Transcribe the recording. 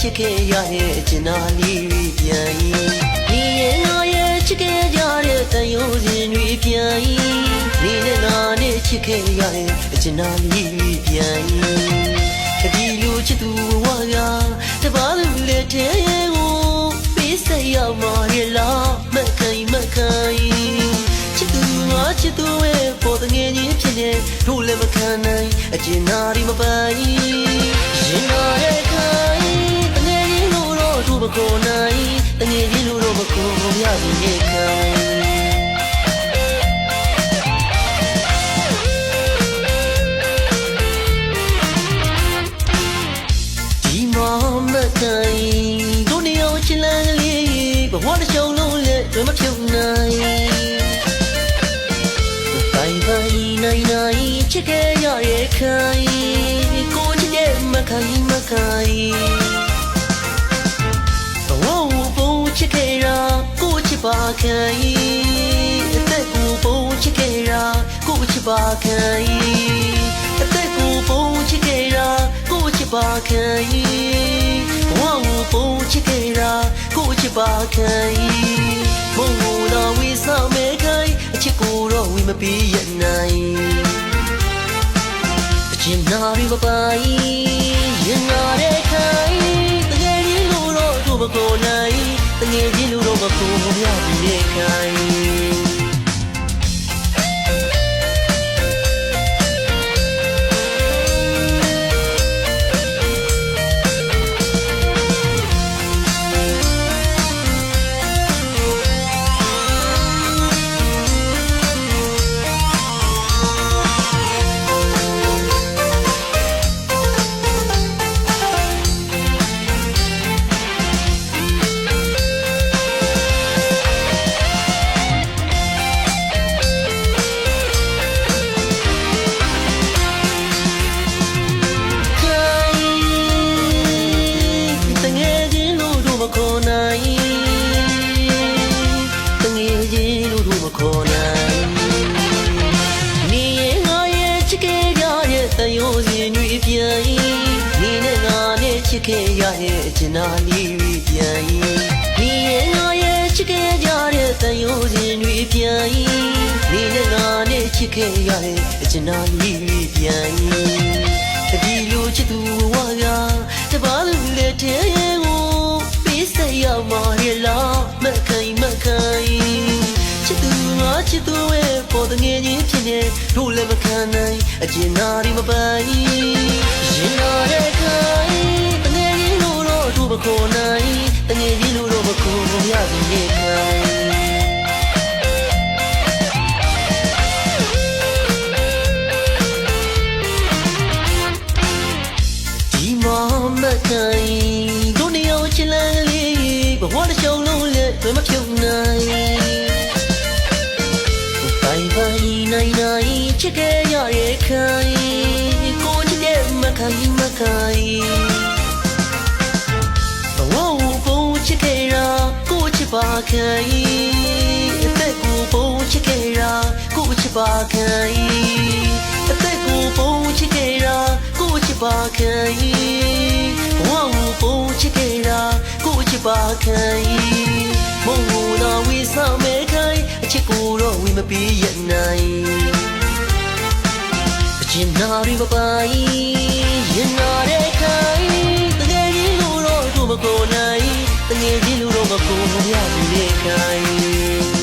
ချစ်ခဲ့ရတဲ့ကျင်နာလေးတွေပြန်ရင်ဒီရဲ့ငါရဲ့ချစ်ခဲ့ကြတဲ့တန်ရုံးစဉ်တွေပြန်ရင်ဒီနဲ့ငါနဲ့ချစ်ခဲ့ရတဲ့ကျင်နာလေးတွေပြန်ရင်ဒီလိုချစ်သူဘဝကတပါးလူလေးတဲ့ကိုပေးဆက်ရမှာရဲ့လားမခိုင်ချစ်သူငါချစ်သူရဲ့ပေါ်တငယ်ချင်းဖြစ်နေတို့လည်းမခံနိုင်အကျင်နာရီမပိုင်ရင်နာရဲ့ခိုင်မကိုနိုင်တငယ်ချင်းလူတို့မကိုရပြီနေခံဒီမမကိုင်တို့နေအောင်ချစ်လန်းကလေးဘဝတစ်ချုံလုံးနဲ့တွေ့မဖြုတ်နိုင်နိုင်ချစ်ခဲ့ရရဲ့ခိုင်ကိုချစ်တဲ့မခိုင်ချစ်ခဲ့ရာကိုချစ်ပါခိုင်အသက်ကိုပုံချစ်ခဲ့ရာကိုချစ်ပါခိုင်အသက်ကိုပုံချစ်ခဲ့ရာကိုချစ်ပါခိုင်ဘဝကိုပုံချစ်ခဲ့ရာကိုချစ်ပါခိုင်ဘုံကိုလာဝေးဆောင်မဲ့ခိုင်အချစ်ကိုတော့ဝေးမပြေးရနိုင်အချစ်နာရီမပိုင်ရင်နာတဲ့ခိုင်တကယ်ကြီးလို့တော့သူမကိုနိုင်တငယ်ချင်းလူတို့မကိုရပြီနေခိုင်ချစ်ခဲ့ရတဲ့ကျင်နာလေးတွေပြန်ရင်ဒီရဲ့ငါရဲ့ချစ်ခဲ့ကြတဲ့တန်ရုံးစဉ်တွေပြန်ရင်ဒီနဲ့ငါနဲ့ချစ်ခဲ့ရတဲ့ကျင်နာလေးတွေပြန်ရင်ဒီလိုချစ်သူဘဝကတပါးလူလေးတဲ့ကိုပေးဆက်ရမှာရဲ့လားမခိုင်ချစ်သူငါချစ်သူရဲ့ပေါ်တငယ်ချင်းဖြစ်နေတို့လည်းမခံနိုင်အကျင်နာရီမပိုင်ရင်နာတဲ့ခိုင်မကိုနိုင်တငယ်ချင်းလူတို့မကိုရပြီနေခံဒီမမကိုင်တို့နေအောင်ချစ်လန်းကလေးဘဝတစ်ချုံလုံးနဲ့တွေ့မဖြုတ်နိုင်နိုင်ချစ်ခဲ့ရရဲ့ခိုင်ကိုချစ်တဲ့မခိုင်ပါခိုင်အသက်ကိုပုံချစ်ခဲ့ရာကိုချစ်ပါခိုင်အသက်ကိုပုံချစ်ခဲ့ရာကိုချစ်ပါခိုင်ဘဝကိုပုံချစ်ခဲ့ရာကိုချစ်ပါခိုင်မုံကိုသာဝေးဆောင်မဲ့ခိုင်အချစ်ကိုတော့ဝေးမပြေးရနိုင်အချစ်နာရီမပိုင်ရင်နာတဲ့ခိုင်တကယ်ကြီးလို့တော့သူမကိုနိုင်တငယ်ချင်းလူတို့မကိုရပြီနေခိုင်